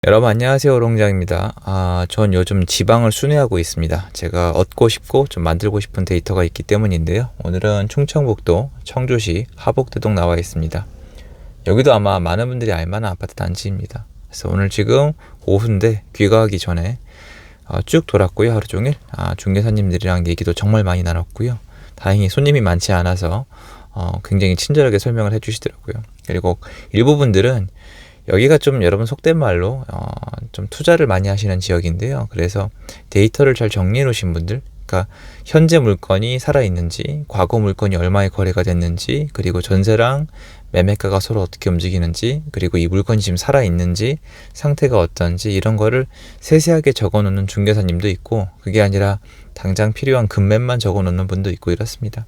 여러분 안녕하세요, 오롱장입니다. 전 요즘 지방을 순회하고 있습니다. 제가 얻고 싶고 좀 만들고 싶은 데이터가 있기 때문인데요. 오늘은 충청북도 청주시 하복대동 나와 있습니다. 여기도 아마 많은 분들이 알만한 아파트 단지입니다. 그래서 오늘 지금 오후인데 귀가하기 전에 쭉 돌았고요. 하루 종일 중개사님들이랑 얘기도 정말 많이 나눴고요. 다행히 손님이 많지 않아서 굉장히 친절하게 설명을 해주시더라고요. 그리고 일부 분들은 여기가 좀 여러분 속된 말로 좀 투자를 많이 하시는 지역인데요. 그래서 데이터를 잘 정리해 놓으신 분들, 그러니까 현재 물건이 살아있는지, 과거 물건이 얼마에 거래가 됐는지, 그리고 전세랑 매매가가 서로 어떻게 움직이는지, 그리고 이 물건이 지금 살아있는지, 상태가 어떤지 이런 거를 세세하게 적어 놓는 중개사님도 있고, 그게 아니라 당장 필요한 금매만 적어 놓는 분도 있고 이렇습니다.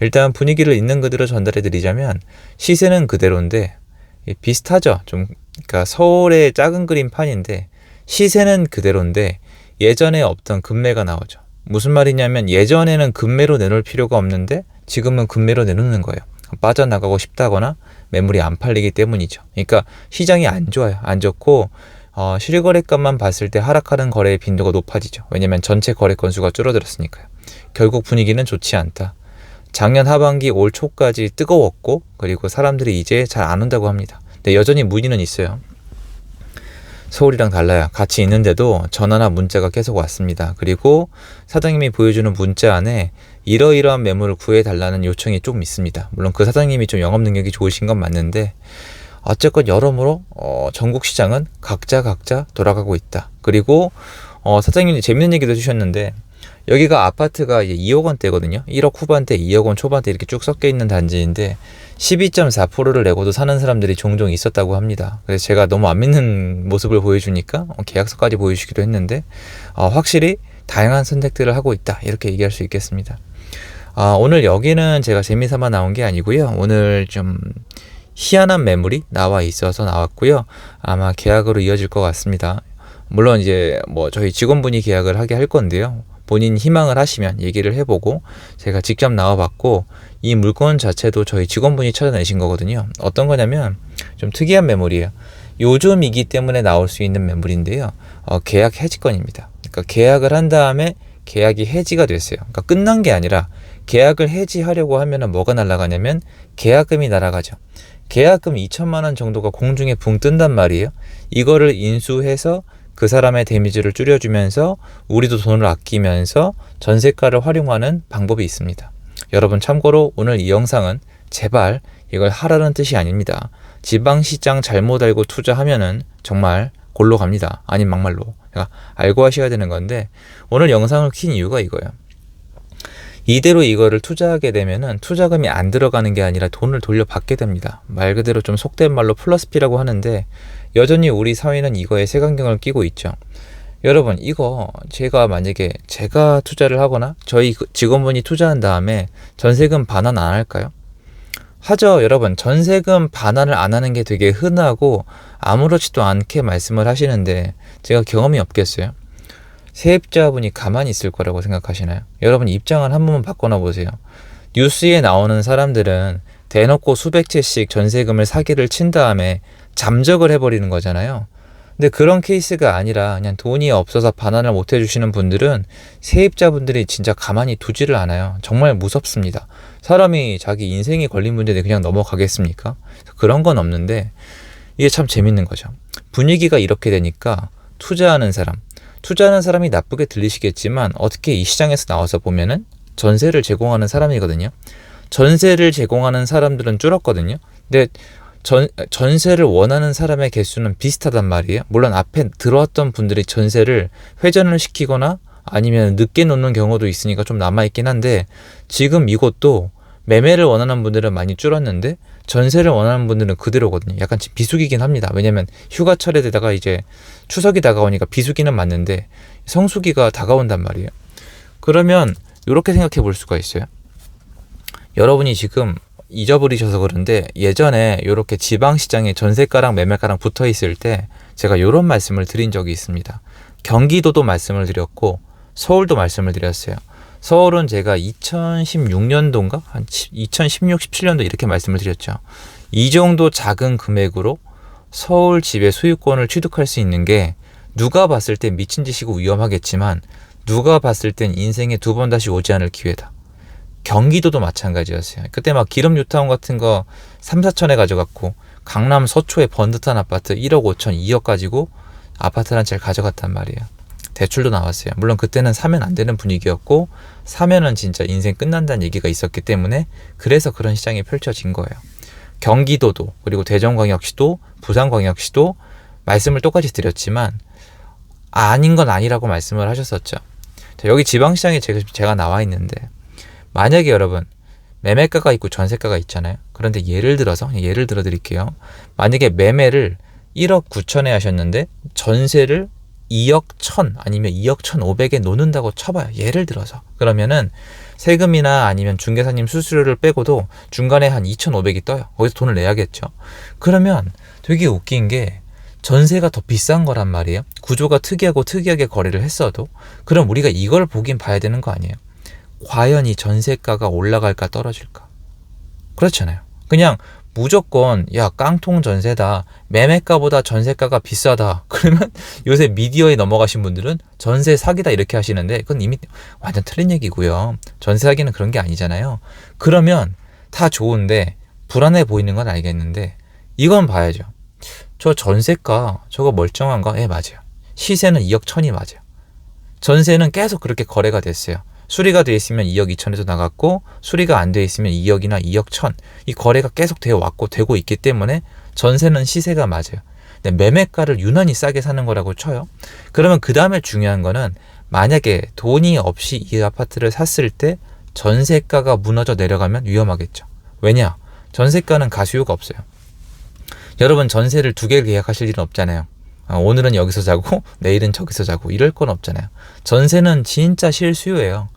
일단 분위기를 있는 그대로 전달해 드리자면 시세는 그대로인데 비슷하죠. 그러니까 서울의 작은 그림판인데 시세는 그대로인데 예전에 없던 금매가 나오죠. 무슨 말이냐면 예전에는 금매로 내놓을 필요가 없는데 지금은 금매로 내놓는 거예요. 빠져나가고 싶다거나 매물이 안 팔리기 때문이죠. 그러니까 시장이 안 좋아요. 안 좋고 실거래가만 봤을 때 하락하는 거래의 빈도가 높아지죠. 왜냐면 전체 거래 건수가 줄어들었으니까요. 결국 분위기는 좋지 않다. 작년 하반기 올 초까지 뜨거웠고 그리고 사람들이 이제 잘 안 온다고 합니다. 근데 여전히 문의는 있어요. 서울이랑 달라요. 같이 있는데도 전화나 문자가 계속 왔습니다. 그리고 사장님이 보여주는 문자 안에 이러이러한 매물을 구해달라는 요청이 좀 있습니다. 물론 그 사장님이 좀 영업 능력이 좋으신 건 맞는데 어쨌건 여러모로 전국 시장은 각자 돌아가고 있다. 그리고 사장님이 재밌는 얘기도 해주셨는데 여기가 아파트가 이제 2억 원대거든요. 1억 후반대, 2억 원 초반대 이렇게 쭉 섞여 있는 단지인데 12.4%를 내고도 사는 사람들이 종종 있었다고 합니다. 그래서 제가 너무 안 믿는 모습을 보여주니까 계약서까지 보여주기도 했는데 확실히 다양한 선택들을 하고 있다 이렇게 얘기할 수 있겠습니다. 오늘 여기는 제가 재미삼아 나온 게 아니고요. 오늘 좀 희한한 매물이 나와 있어서 나왔고요. 아마 계약으로 이어질 것 같습니다. 물론 이제 저희 직원분이 계약을 하게 할 건데요. 본인 희망을 하시면 얘기를 해보고 제가 직접 나와봤고 이 물건 자체도 저희 직원분이 찾아내신 거거든요. 어떤 거냐면 좀 특이한 매물이에요. 요즘이기 때문에 나올 수 있는 매물인데요. 계약 해지건입니다. 그러니까 계약을 한 다음에 계약이 해지가 됐어요. 그러니까 끝난 게 아니라 계약을 해지하려고 하면은 뭐가 날아가냐면 계약금이 날아가죠. 계약금 2천만 원 정도가 공중에 붕 뜬단 말이에요. 이거를 인수해서 그 사람의 데미지를 줄여주면서 우리도 돈을 아끼면서 전세가를 활용하는 방법이 있습니다. 여러분 참고로 오늘 이 영상은 제발 이걸 하라는 뜻이 아닙니다. 지방시장 잘못 알고 투자하면은 정말 골로 갑니다. 아닌 막말로. 그러니까 알고 하셔야 되는 건데 오늘 영상을 킨 이유가 이거예요. 이대로 이거를 투자하게 되면은 투자금이 안 들어가는 게 아니라 돈을 돌려받게 됩니다. 말 그대로 좀 속된 말로 플러스 P라고 하는데 여전히 우리 사회는 이거에 색안경을 끼고 있죠. 여러분 이거 만약에 제가 투자를 하거나 저희 직원분이 투자한 다음에 전세금 반환 안 할까요? 하죠. 여러분 전세금 반환을 안 하는 게 되게 흔하고 아무렇지도 않게 말씀을 하시는데 제가 경험이 없겠어요? 세입자분이 가만히 있을 거라고 생각하시나요? 여러분 입장을 한 번만 바꿔놔 보세요. 뉴스에 나오는 사람들은 대놓고 수백 채씩 전세금을 사기를 친 다음에 잠적을 해버리는 거잖아요. 근데 그런 케이스가 아니라 그냥 돈이 없어서 반환을 못 해주시는 분들은 세입자분들이 진짜 가만히 두지를 않아요. 정말 무섭습니다. 사람이 자기 인생이 걸린 문제인데 그냥 넘어가겠습니까? 그런 건 없는데 이게 참 재밌는 거죠. 분위기가 이렇게 되니까 투자하는 사람이 나쁘게 들리시겠지만 어떻게 이 시장에서 나와서 보면은 전세를 제공하는 사람이거든요. 전세를 제공하는 사람들은 줄었거든요. 근데 전세를 원하는 사람의 개수는 비슷하단 말이에요. 물론 앞에 들어왔던 분들이 전세를 회전을 시키거나 아니면 늦게 놓는 경우도 있으니까 좀 남아있긴 한데 지금 이것도 매매를 원하는 분들은 많이 줄었는데 전세를 원하는 분들은 그대로거든요. 약간 비수기긴 합니다. 왜냐면 휴가철에다가 이제 추석이 다가오니까 비수기는 맞는데 성수기가 다가온단 말이에요. 그러면 이렇게 생각해 볼 수가 있어요. 여러분이 지금 잊어버리셔서 그런데 예전에 이렇게 지방시장에 전세가랑 매매가랑 붙어 있을 때 제가 이런 말씀을 드린 적이 있습니다. 경기도도 말씀을 드렸고 서울도 말씀을 드렸어요. 서울은 제가 2016년도인가? 한 2016, 17년도 이렇게 말씀을 드렸죠. 이 정도 작은 금액으로 서울 집의 소유권을 취득할 수 있는 게 누가 봤을 땐 미친 짓이고 위험하겠지만 누가 봤을 땐 인생에 두 번 다시 오지 않을 기회다. 경기도도 마찬가지였어요. 그때 막 기름 뉴타운 같은 거 3, 4천에 가져갔고 강남 서초에 번듯한 아파트 1억 5천, 2억 가지고 아파트 한 채를 가져갔단 말이에요. 대출도 나왔어요. 물론 그때는 사면 안 되는 분위기였고 사면은 진짜 인생 끝난다는 얘기가 있었기 때문에 그래서 그런 시장이 펼쳐진 거예요. 경기도도 그리고 대전광역시도 부산광역시도 말씀을 똑같이 드렸지만 아닌 건 아니라고 말씀을 하셨었죠. 자, 여기 지방시장에 제가 나와 있는데 만약에 여러분 매매가가 있고 전세가가 있잖아요. 그런데 예를 들어 드릴게요. 만약에 매매를 1억 9천에 하셨는데 전세를 2억 1천 아니면 2억 1,500에 놓는다고 쳐봐요. 예를 들어서. 그러면은 세금이나 아니면 중개사님 수수료를 빼고도 중간에 한 2,500이 떠요. 거기서 돈을 내야겠죠. 그러면 되게 웃긴 게 전세가 더 비싼 거란 말이에요. 구조가 특이하게 거래를 했어도. 그럼 우리가 이걸 보긴 봐야 되는 거 아니에요. 과연 이 전세가가 올라갈까 떨어질까? 그렇잖아요. 그냥 무조건 야 깡통 전세다, 매매가보다 전세가가 비싸다, 그러면 요새 미디어에 넘어가신 분들은 전세 사기다 이렇게 하시는데 그건 이미 완전 틀린 얘기고요. 전세 사기는 그런 게 아니잖아요. 그러면 다 좋은데 불안해 보이는 건 알겠는데 이건 봐야죠. 저 전세가 저거 멀쩡한가? 예, 맞아요. 시세는 2억 1천이 맞아요. 전세는 계속 그렇게 거래가 됐어요. 수리가 돼 있으면 2억 2천에서 나갔고 수리가 안 돼 있으면 2억이나 2억 1천, 이 거래가 계속 되어 왔고 되고 있기 때문에 전세는 시세가 맞아요. 근데 매매가를 유난히 싸게 사는 거라고 쳐요. 그러면 그 다음에 중요한 거는 만약에 돈이 없이 이 아파트를 샀을 때 전세가가 무너져 내려가면 위험하겠죠. 왜냐? 전세가는 가수요가 없어요. 여러분 전세를 두 개를 계약하실 일은 없잖아요. 오늘은 여기서 자고 내일은 저기서 자고 이럴 건 없잖아요. 전세는 진짜 실수요예요.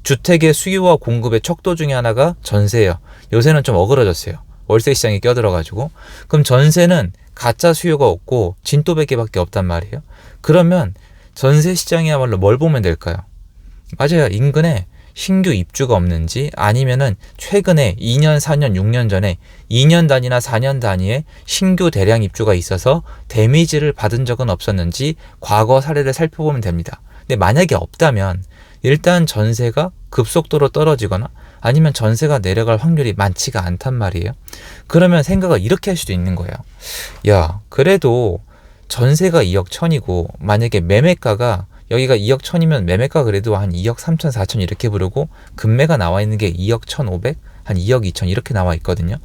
주택의 수요와 공급의 척도 중에 하나가 전세예요. 요새는 좀 어그러졌어요. 월세 시장이 껴들어가지고. 그럼 전세는 가짜 수요가 없고 진또배기밖에 없단 말이에요. 그러면 전세 시장이야말로 뭘 보면 될까요? 맞아요. 인근에 신규 입주가 없는지 아니면은 최근에 2년, 4년, 6년 전에 2년 단위나 4년 단위에 신규 대량 입주가 있어서 데미지를 받은 적은 없었는지 과거 사례를 살펴보면 됩니다. 근데 만약에 없다면 일단 전세가 급속도로 떨어지거나 아니면 전세가 내려갈 확률이 많지가 않단 말이에요. 그러면 생각을 이렇게 할 수도 있는 거예요. 야, 그래도 전세가 2억 1천이고 만약에 매매가가 여기가 2억 1천이면 매매가 그래도 한 2억 3천, 4천 이렇게 부르고 금매가 나와 있는 게 2억 1,500, 한 2억 2천 이렇게 나와 있거든요.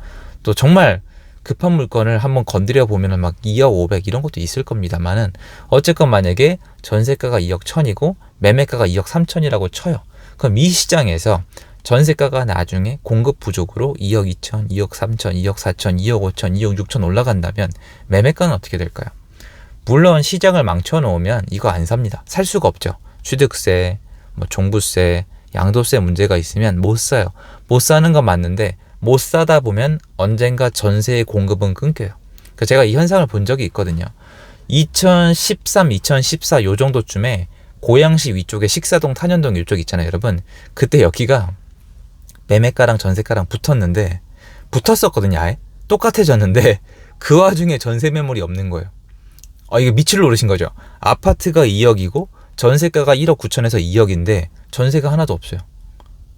또 정말 급한 물건을 한번 건드려 보면은 막 2억 500 이런 것도 있을 겁니다만은 어쨌건 만약에 전세가가 2억 1천이고 매매가가 2억 3천이라고 쳐요. 그럼 이 시장에서 전세가가 나중에 공급 부족으로 2억 2천, 2억 3천, 2억 4천, 2억 5천, 2억 6천 올라간다면 매매가는 어떻게 될까요? 물론 시장을 망쳐놓으면 이거 안 삽니다. 살 수가 없죠. 취득세, 종부세, 양도세 문제가 있으면 못 사요. 못 사는 건 맞는데 못 사다 보면 언젠가 전세의 공급은 끊겨요. 제가 이 현상을 본 적이 있거든요. 2013, 2014 요 정도쯤에 고양시 위쪽에 식사동, 탄현동 이쪽 있잖아요, 여러분. 그때 여기가 매매가랑 전세가랑 붙었었거든요, 아예. 똑같아졌는데 그 와중에 전세 매물이 없는 거예요. 이게 미치를 노리신 거죠. 아파트가 2억이고 전세가가 1억 9천에서 2억인데 전세가 하나도 없어요.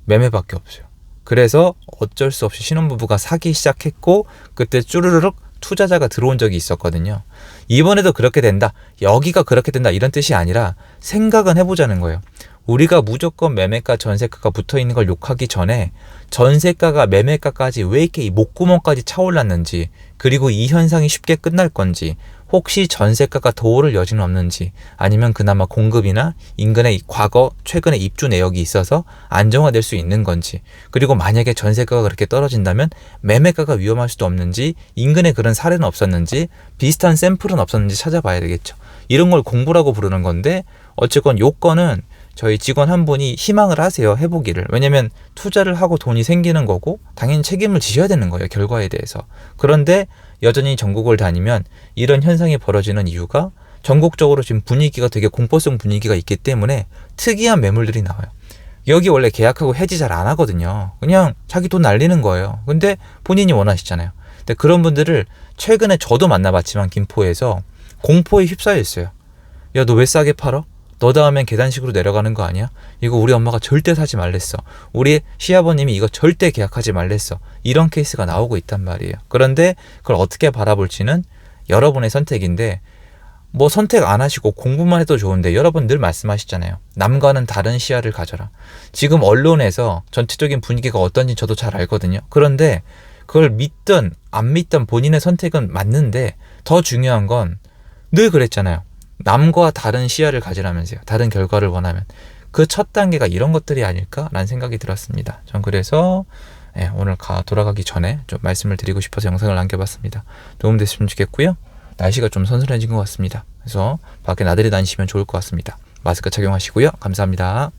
매매밖에 없어요. 그래서 어쩔 수 없이 신혼부부가 사기 시작했고 그때 쭈르르륵 투자자가 들어온 적이 있었거든요. 이번에도 그렇게 된다, 여기가 그렇게 된다 이런 뜻이 아니라 생각은 해보자는 거예요. 우리가 무조건 매매가 전세가가 붙어있는 걸 욕하기 전에 전세가가 매매가까지 왜 이렇게 이 목구멍까지 차올랐는지, 그리고 이 현상이 쉽게 끝날 건지, 혹시 전세가가 더 오를 여지는 없는지, 아니면 그나마 공급이나 인근의 과거 최근에 입주 내역이 있어서 안정화될 수 있는 건지, 그리고 만약에 전세가가 그렇게 떨어진다면 매매가가 위험할 수도 없는지, 인근에 그런 사례는 없었는지, 비슷한 샘플은 없었는지 찾아봐야 되겠죠. 이런 걸 공부라고 부르는 건데 어쨌건 요건은 저희 직원 한 분이 희망을 하세요, 해보기를. 왜냐면 투자를 하고 돈이 생기는 거고 당연히 책임을 지셔야 되는 거예요, 결과에 대해서. 그런데 여전히 전국을 다니면 이런 현상이 벌어지는 이유가 전국적으로 지금 분위기가 되게 공포성 분위기가 있기 때문에 특이한 매물들이 나와요. 여기 원래 계약하고 해지 잘 안 하거든요. 그냥 자기 돈 날리는 거예요. 근데 본인이 원하시잖아요. 근데 그런 분들을 최근에 저도 만나봤지만 김포에서 공포에 휩싸여 있어요. 야, 너 왜 싸게 팔어? 너 다음엔 계단식으로 내려가는 거 아니야? 이거 우리 엄마가 절대 사지 말랬어. 우리 시아버님이 이거 절대 계약하지 말랬어. 이런 케이스가 나오고 있단 말이에요. 그런데 그걸 어떻게 바라볼지는 여러분의 선택인데, 뭐 선택 안 하시고 공부만 해도 좋은데, 여러분 늘 말씀하시잖아요. 남과는 다른 시야를 가져라. 지금 언론에서 전체적인 분위기가 어떤지 저도 잘 알거든요. 그런데 그걸 믿든 안 믿든 본인의 선택은 맞는데, 더 중요한 건 늘 그랬잖아요. 남과 다른 시야를 가지라면서요. 다른 결과를 원하면. 그 첫 단계가 이런 것들이 아닐까라는 생각이 들었습니다. 전 그래서 오늘 돌아가기 전에 좀 말씀을 드리고 싶어서 영상을 남겨봤습니다. 도움됐으면 좋겠고요. 날씨가 좀 선선해진 것 같습니다. 그래서 밖에 나들이 다니시면 좋을 것 같습니다. 마스크 착용하시고요. 감사합니다.